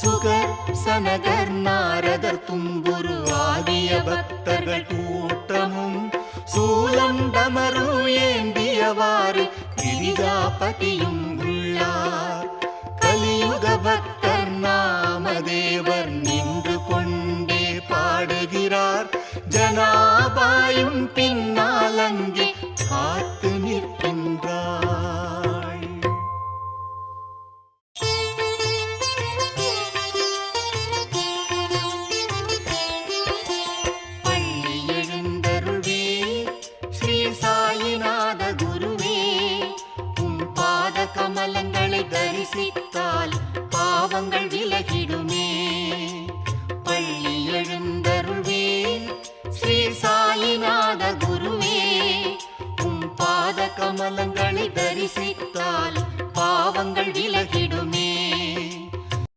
Sugar Sanakar நாரதர் தும்புரு ஆகிய பக்தர்கள் கூட்டமும் சூலம் டமரு ஏந்தியவாறு கிரிஜாபதியும் உள்ளார். கலியுக பக்தர் நாமதேவர் நின்று கொண்டே பாடுகிறார். ஜனாபாயும் பின்னால் அங்கே காத்து நிற்கின்றாள். பள்ளி எழுந்தருள்வே ஸ்ரீ சாயிநாத குருவே, உம் பாத கமலங்களை தரிசித்தால் பாவங்கள் விலகிடுமே. பள்ளி எழுந்தருள்வே ஸ்ரீ சாயிநாத குருவே, உம் பாத கமலங்களை தரிசித்தால் பாவங்கள் விலகிடுமே.